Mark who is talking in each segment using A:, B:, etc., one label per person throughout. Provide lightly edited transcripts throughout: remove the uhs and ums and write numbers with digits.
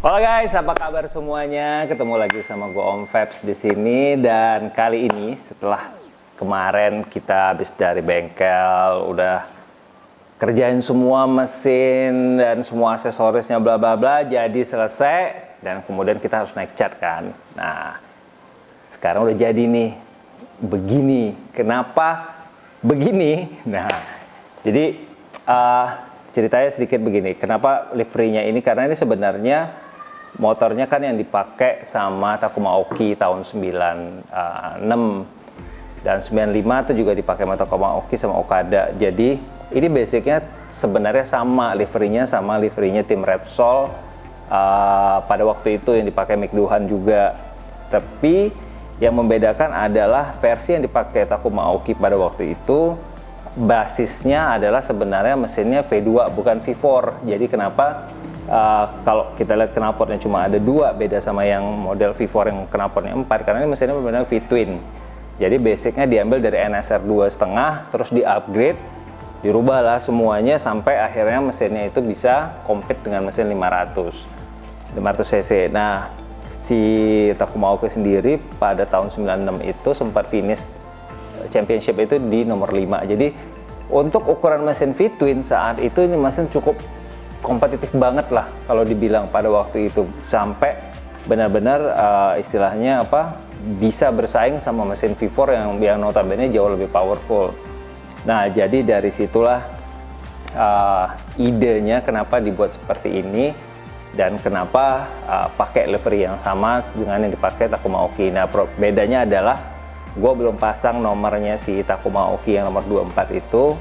A: Halo guys, apa kabar semuanya? Ketemu lagi sama gue Om Febs di sini dan kali ini setelah kemarin kita habis dari bengkel, udah kerjain semua mesin dan semua aksesorisnya bla bla bla, jadi selesai dan kemudian kita harus naik cat kan. Nah, sekarang udah jadi nih. Begini, kenapa begini? Nah, jadi ceritanya sedikit begini. Kenapa liverynya ini? Karena ini sebenarnya motornya kan yang dipakai sama Takuma Oki tahun 96 dan 95 itu juga dipakai sama Takuma Oki sama Okada. Jadi ini basicnya sebenarnya sama liverynya tim Repsol pada waktu itu yang dipakai Mick Doohan juga. Tapi yang membedakan adalah versi yang dipakai Takuma Oki pada waktu itu basisnya adalah sebenarnya mesinnya V2 bukan V4. Jadi kenapa kalau kita lihat knalpotnya cuma ada 2 beda sama yang model V4 yang knalpotnya 4 karena ini mesinnya benar-benar V-twin. Jadi basicnya diambil dari NSR 2,5 terus di upgrade, dirubah lah semuanya sampai akhirnya mesinnya itu bisa compete dengan mesin 500 cc. Nah, si Takuma Oki sendiri pada tahun 96 itu sempat finish championship itu di nomor 5. Jadi untuk ukuran mesin V-twin saat itu ini mesin cukup kompetitif banget lah kalau dibilang pada waktu itu, sampai benar-benar istilahnya bisa bersaing sama mesin V4 yang notabene jauh lebih powerful. Nah, jadi dari situlah idenya kenapa dibuat seperti ini dan kenapa pakai livery yang sama dengan yang dipakai Takuma Oki. Nah, bedanya adalah gue belum pasang nomornya si Takuma Oki yang nomor 24 itu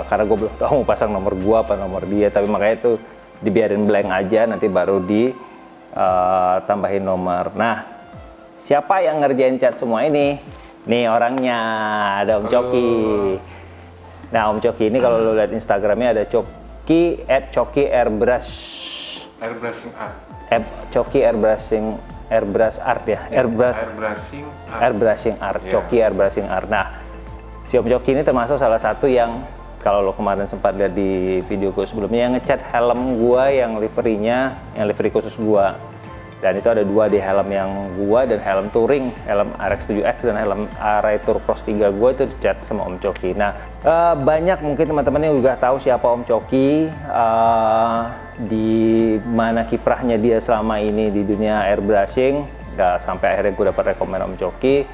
A: karena gue belum tahu mau pasang nomor gue apa nomor dia, tapi makanya itu dibiarin blank aja, nanti baru ditambahin nomor. Nah, siapa yang ngerjain cat semua ini? Nih orangnya, ada Om Coki. Nah, Om Coki ini kalau lo lihat Instagramnya ada Coki @coki_airbrush Coki airbrush art ya, airbrushing art, yeah. Coki airbrushing art. Nah, si Om Coki ini termasuk salah satu yang kalau lo kemarin sempat lihat di video gue sebelumnya yang ngecat helm gua yang liverynya, yang livery khusus gua. Dan itu ada 2 di helm yang gua dan helm touring, helm RX-7X dan helm Arai Tour Cross 3 gua itu dicat sama Om Coki. Nah, banyak mungkin teman-teman yang juga tahu siapa Om Coki, di mana kiprahnya dia selama ini di dunia airbrushing, sampai akhirnya gue dapat rekomend Om Coki.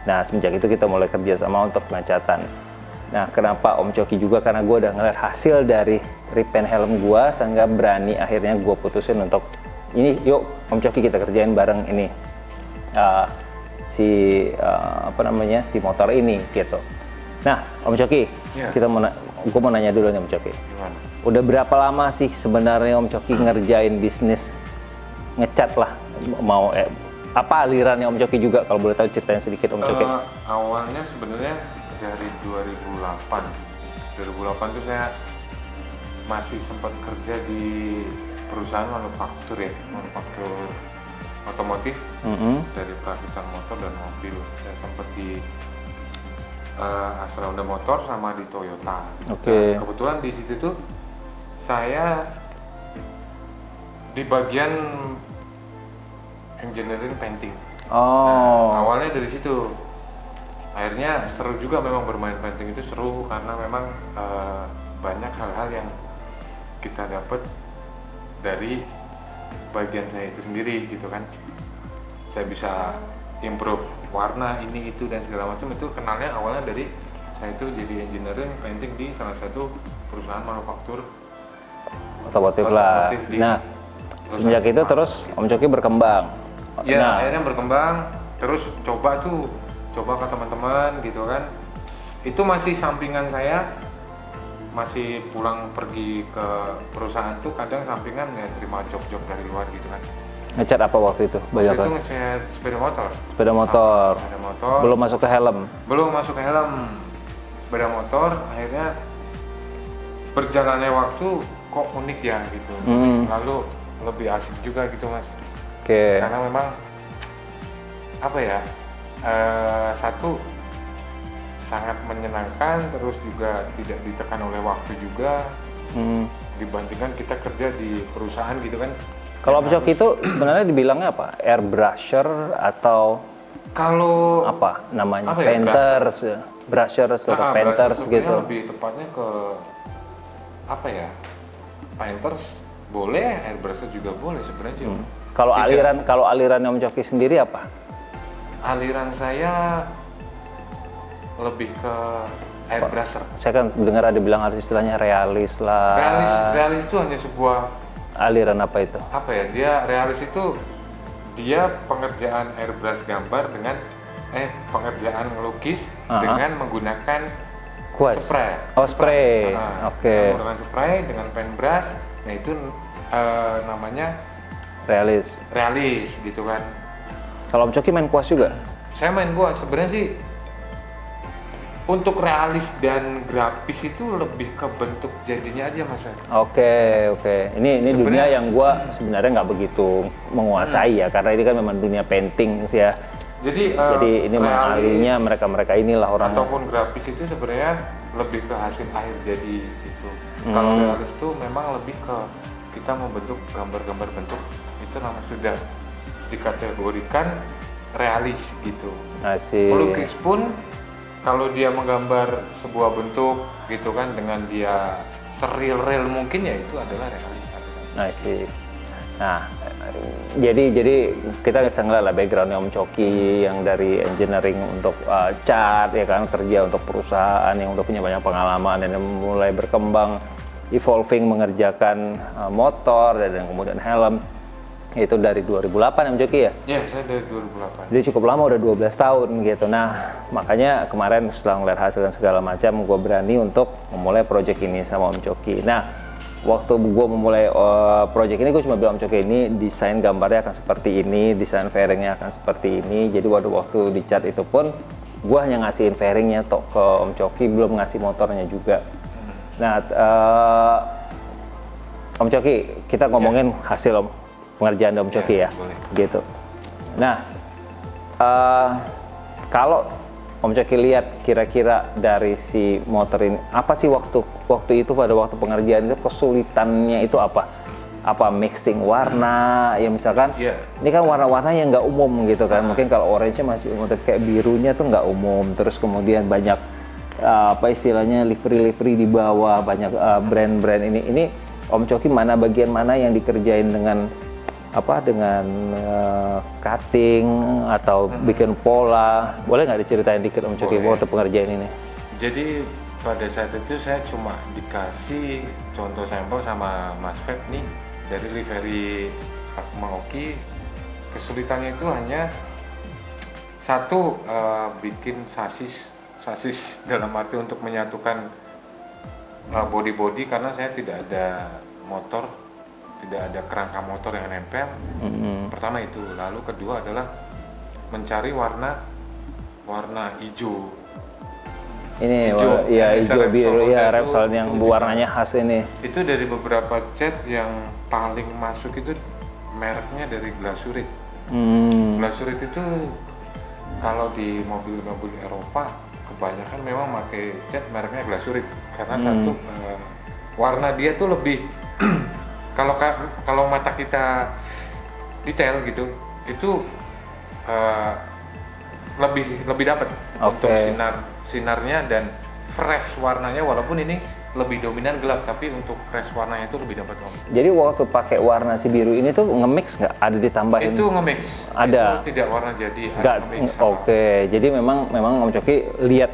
A: Nah, semenjak itu kita mulai kerja sama untuk pengecatan. Nah, kenapa Om Coki juga? Karena gue udah ngeliat hasil dari repaint helm gue, sehingga berani akhirnya gue putusin untuk ini, yuk Om Coki kita kerjain bareng ini si motor ini gitu. Nah, Om Coki, yeah. Gue mau nanya dulu nih Om Coki. Gimana? Udah berapa lama sih sebenarnya Om Coki ngerjain bisnis ngecat lah? Apa alirannya Om Coki juga, kalau boleh tahu ceritain sedikit Om Coki?
B: Awalnya sebenarnya dari 2008 tuh saya masih sempat kerja di perusahaan manufaktur otomotif, dari perakitan motor dan mobil. Saya sempat di Astra Honda Motor sama di Toyota.
A: Okay.
B: Nah, kebetulan di situ tuh saya di bagian engineering painting. Nah, awalnya dari situ. Akhirnya seru juga memang bermain painting itu seru karena memang banyak hal-hal yang kita dapat dari bagian saya itu sendiri gitu kan. Saya bisa improve warna ini itu dan segala macam. Itu kenalnya awalnya dari saya itu jadi engineering painting di salah satu perusahaan manufaktur
A: otomotif lah. Nah, semenjak itu terus Om Coki berkembang.
B: Ya, akhirnya berkembang, terus coba ke teman-teman gitu kan. Itu masih sampingan saya, masih pulang pergi ke perusahaan tuh kadang sampingan ya terima job-job dari luar gitu kan.
A: Ngecat apa waktu itu?
B: Waktu itu ngecat sepeda motor.
A: Sepeda motor. Belum masuk ke helm.
B: Sepeda motor, akhirnya berjalannya waktu kok unik ya gitu. Lalu lebih asik juga gitu Mas.
A: Oke.
B: Karena memang satu sangat menyenangkan, terus juga tidak ditekan oleh waktu juga, dibandingkan kita kerja di perusahaan gitu kan.
A: Kalau Om Coki itu sebenarnya dibilangnya apa? Airbrusher atau
B: Kalau
A: apa namanya?
B: Apa ya,
A: Painters, brushers atau painters
B: sebenarnya
A: gitu.
B: lebih tepatnya ke apa ya? Painters boleh, airbrusher juga boleh sebenarnya.
A: Kalau aliran Om Coki sendiri apa?
B: Aliran saya lebih ke airbrusher.
A: Saya kan dengar ada bilang harus istilahnya realis lah.
B: Realis itu hanya sebuah
A: Aliran apa itu?
B: apa ya? Dia realis itu dia pengerjaan airbrush gambar dengan pengerjaan melukis dengan menggunakan
A: Kuas.
B: spray.
A: Oh, spray. Oke.
B: Menggunakan spray dengan paintbrush. Nah itu namanya
A: Realis.
B: realis gitu kan.
A: Kalau Om Coki main kuas juga?
B: Saya main gua sebenarnya sih untuk realis dan grafis itu lebih ke bentuk jadinya aja Mas.
A: Oke. Ini dunia yang gua sebenarnya nggak begitu menguasai ya, karena ini kan memang dunia painting sih ya.
B: Jadi
A: ini ahlinya mereka inilah orang.
B: ataupun grafis itu sebenarnya lebih ke hasil akhir jadi gitu. Kalau realis itu memang lebih ke kita membentuk gambar-gambar bentuk itu namanya sudah dikategorikan realis gitu.
A: Asik.
B: Pelukis pun kalau dia menggambar sebuah bentuk gitu kan dengan dia seril-real mungkin ya itu adalah realis.
A: Asik. Nah, jadi kita bisa ngeliat lah backgroundnya Om Coki yang dari engineering untuk cat ya kan, kerja untuk perusahaan yang udah punya banyak pengalaman dan yang mulai berkembang, evolving mengerjakan motor dan kemudian helm. Itu dari 2008 Om Coki ya?
B: Iya, saya dari 2008.
A: Jadi cukup lama, udah 12 tahun gitu. Nah, makanya kemarin setelah ngeliat hasil dan segala macam, gue berani untuk memulai project ini sama Om Coki. Nah, waktu gue memulai project ini, gue cuma bilang Om Coki ini desain gambarnya akan seperti ini, desain fairingnya akan seperti ini. Jadi waktu di cat itu pun, gue hanya ngasihin fairingnya ke Om Coki, belum ngasih motornya juga. Nah, Om Coki, kita ngomongin hasil pengerjaan Om Coki ya,
B: boleh.
A: gitu. Nah, kalau Om Coki lihat kira-kira dari si motor ini, apa sih waktu itu pada waktu pengerjaan itu kesulitannya itu apa? Apa mixing warna, ya misalkan, ini kan warna-warna yang nggak umum gitu kan, mungkin kalau orange masih umum, tapi kayak birunya tuh nggak umum, terus kemudian banyak apa istilahnya livery di bawah, banyak brand-brand ini Om Coki bagian mana yang dikerjain dengan cutting atau bikin pola, boleh nggak diceritain dikit Om Coki waktu pengerjaan ini?
B: Jadi pada saat itu saya cuma dikasih contoh sampel sama Mas Feb nih dari livery Akmaoki. Kesulitannya itu hanya satu, bikin sasis dalam arti untuk menyatukan body karena saya tidak ada motor, tidak ada kerangka motor yang nempel. Pertama itu, lalu kedua adalah mencari warna hijau.
A: Ini hijau biru ya, Repsol yang warnanya khas ini.
B: Itu dari beberapa cat yang paling masuk itu mereknya dari Glasurit. Glasurit itu kalau di mobil-mobil Eropa kebanyakan memang pakai cat mereknya Glasurit karena satu warna dia tuh lebih kalau mata kita detail gitu itu lebih dapat untuk sinarnya dan fresh warnanya, walaupun ini lebih dominan gelap tapi untuk fresh warnanya itu lebih dapat.
A: Jadi waktu pakai warna si biru ini tuh nge-mix nggak? Ada ditambahin?
B: Itu nge-mix.
A: Ada.
B: Itu tidak warna jadi.
A: Oke. Jadi memang Om Coki lihat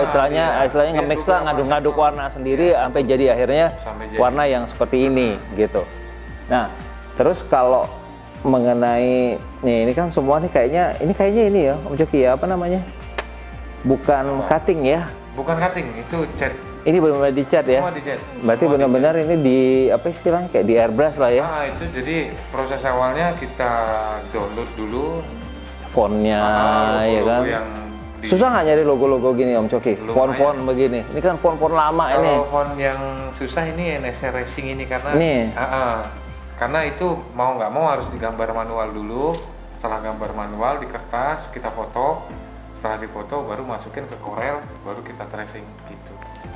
A: istilahnya nge-mix lah, ngaduk-ngaduk warna sendiri sampai jadi akhirnya warna yang seperti ini gitu. Nah, terus kalau mengenai ini kan semua nih kayaknya ini ya Om Coki ya, apa namanya? Bukan cutting ya?
B: Bukan cutting, itu cat.
A: Ini benar-benar dicat ya?
B: Dicat.
A: Berarti benar-benar ini di apa istilahnya kayak di airbrush lah ya?
B: Itu jadi proses awalnya kita download dulu
A: fontnya ya kan? Susah nggak nyari logo-logo gini Om Coki? Font-font begini. Ini kan font-font lama ini.
B: Kalau font yang susah ini NSR Racing ini karena karena itu mau nggak mau harus digambar manual dulu. Setelah gambar manual di kertas kita foto. Setelah difoto baru masukin ke Corel, baru kita tracing gitu.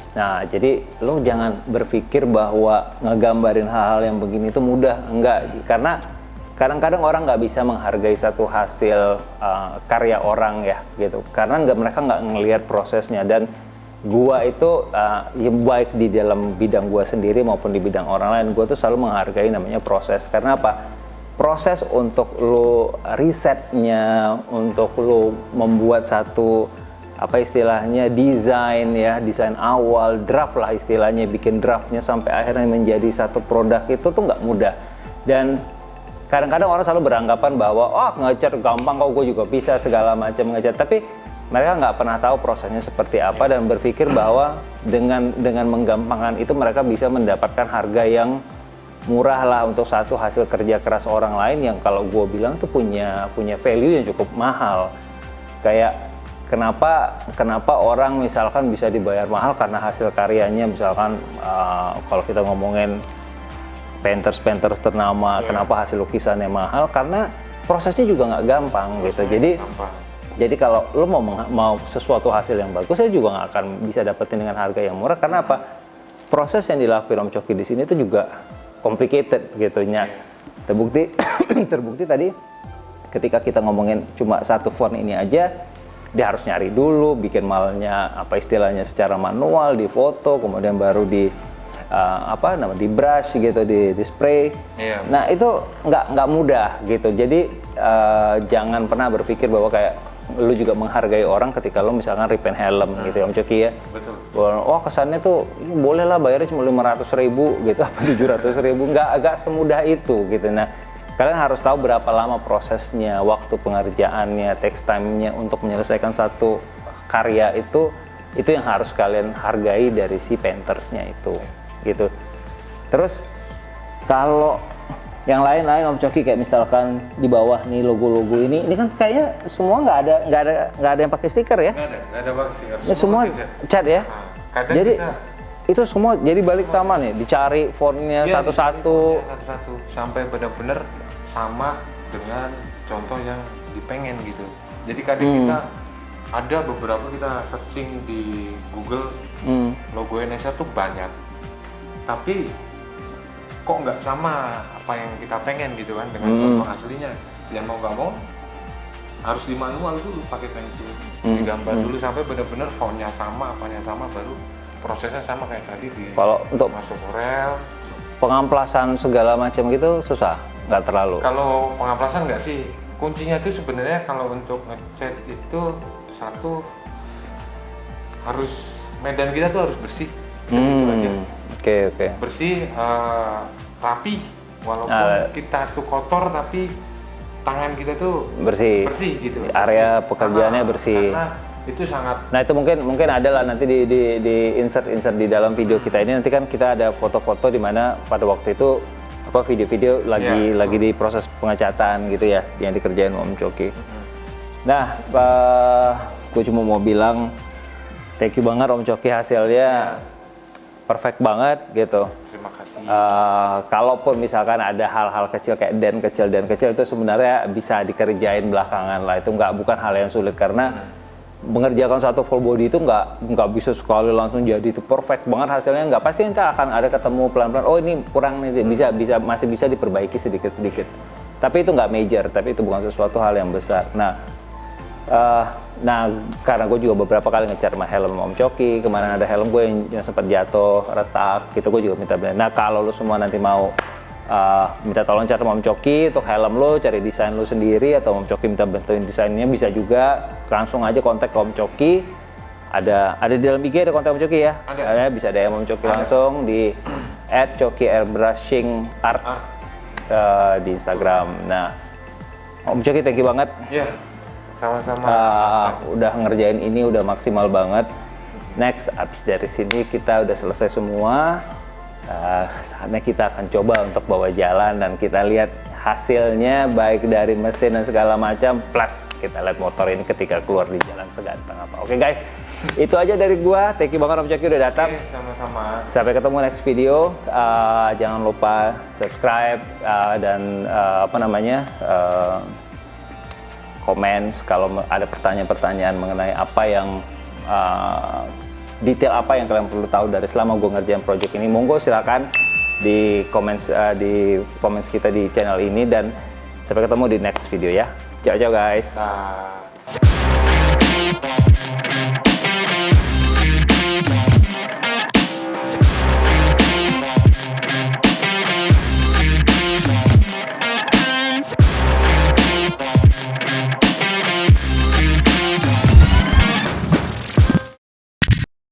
A: Nah, jadi lo jangan berpikir bahwa ngegambarin hal-hal yang begini itu mudah, enggak. Karena kadang-kadang orang nggak bisa menghargai satu hasil karya orang ya, gitu. Karena mereka nggak ngelihat prosesnya. Dan gua itu ya baik di dalam bidang gua sendiri maupun di bidang orang lain, gua tuh selalu menghargai namanya proses. Karena apa? Proses untuk lo risetnya, untuk lo membuat satu apa istilahnya desain ya, desain awal, draft lah istilahnya, bikin draftnya sampai akhirnya menjadi satu produk itu tuh nggak mudah. Dan kadang-kadang orang selalu beranggapan bahwa ngecat gampang kok, gue juga bisa segala macam ngecat, tapi mereka nggak pernah tahu prosesnya seperti apa dan berpikir bahwa dengan menggampangkan itu mereka bisa mendapatkan harga yang murah lah untuk satu hasil kerja keras orang lain yang kalau gue bilang tuh punya value yang cukup mahal. Kayak Kenapa orang misalkan bisa dibayar mahal karena hasil karyanya, misalkan kalau kita ngomongin painters ternama, kenapa hasil lukisannya mahal? Karena prosesnya juga nggak gampang gitu. Jadi kalau lo mau sesuatu hasil yang bagus, saya juga nggak akan bisa dapetin dengan harga yang murah. Karena apa? Proses yang dilakukan Om Coki di sini itu juga complicated gitu nya. Terbukti tadi ketika kita ngomongin cuma satu font ini aja, dia harus nyari dulu, bikin malnya apa istilahnya secara manual, di foto, kemudian baru di di brush gitu, di spray.
B: Iya.
A: Nah itu nggak mudah gitu. Jadi jangan pernah berpikir bahwa kayak lu juga menghargai orang ketika lu misalkan repaint helm gitu ya Om Coki ya.
B: Betul.
A: Kesannya tuh boleh lah bayarnya cuma 500.000 gitu, apa 700.000, agak semudah itu gitu. Nah, kalian harus tahu berapa lama prosesnya, waktu pengerjaannya, text time-nya untuk menyelesaikan satu karya itu yang harus kalian hargai dari si painters-nya itu, gitu. Terus kalau yang lain-lain Om Coki kayak misalkan di bawah nih logo-logo ini kan kayaknya semua nggak ada yang pakai stiker ya?
B: Nggak ada pakai stiker.
A: Ini semua cat ya?
B: Kadang
A: jadi
B: kita
A: itu semua jadi balik sama nih, dicari fontnya satu-satu
B: sampai benar-benar sama dengan contoh yang dipengen gitu. Jadi kadang kita ada beberapa kita searching di Google logo Eneser tuh banyak, tapi kok nggak sama apa yang kita pengen gitu kan dengan contoh aslinya. Yang mau nggak mau harus di manual dulu pakai pensil, digambar dulu sampai benar-benar fontnya sama, apanya sama, baru prosesnya sama kayak tadi di
A: kalau untuk
B: masuk Corel.
A: Pengamplasan segala macam gitu susah, nggak terlalu.
B: Kalau pengamplasan nggak sih, kuncinya itu sebenarnya kalau untuk ngecat itu satu harus medan kita tuh harus bersih. Itu aja.
A: Oke.
B: Bersih, rapi. Walaupun kita tuh kotor tapi tangan kita tuh bersih gitu.
A: Area pekerjaannya bersih.
B: Karena itu sangat.
A: Nah itu mungkin ada lah nanti di insert di dalam video kita ini, nanti kan kita ada foto-foto di mana pada waktu itu video-video lagi di proses pengecatan gitu ya yang dikerjain Om Coki. Nah, gue cuma mau bilang thank you banget Om Coki, hasilnya perfect banget gitu.
B: Terima kasih.
A: Kalaupun misalkan ada hal-hal kecil kayak den kecil itu sebenarnya bisa dikerjain belakangan lah, itu bukan hal yang sulit karena mengerjakan satu full body itu nggak bisa sekali langsung jadi itu perfect banget hasilnya, nggak, pasti nanti akan ada ketemu pelan-pelan, oh ini kurang nih, masih bisa diperbaiki sedikit-sedikit, tapi itu nggak major, tapi itu bukan sesuatu hal yang besar. Nah karena gue juga beberapa kali ngecat sama helm Om Coki, kemarin ada helm gue yang sempat jatuh, retak gitu, gue juga minta bener. Nah kalau lu semua nanti mau minta tolong cat sama Om Coki untuk helm lo, cari desain lo sendiri, atau Om Coki minta bantuin desainnya, bisa juga langsung aja kontak ke Om Coki. Ada di dalam IG ada kontak Om Coki ya? Ada, bisa DM Om Coki langsung di @coki_airbrushing_art di Instagram. Nah Om Coki thank you banget.
B: Iya, sama-sama.
A: Udah ngerjain ini udah maksimal banget. Next, abis dari sini kita udah selesai semua. Saatnya kita akan coba untuk bawa jalan dan kita lihat hasilnya baik dari mesin dan segala macam, plus kita lihat motor ini ketika keluar di jalan seganteng apa. Oke guys, itu aja dari gua. Thank you banget Om Coki udah datang.
B: Sama-sama.
A: Sampai ketemu next video. Jangan lupa subscribe dan komen kalau ada pertanyaan-pertanyaan mengenai apa yang detail apa yang kalian perlu tahu dari selama gue ngerjain project ini, monggo silakan di comments kita di channel ini, dan sampai ketemu di next video ya. Ciao ciao guys.
B: Nah.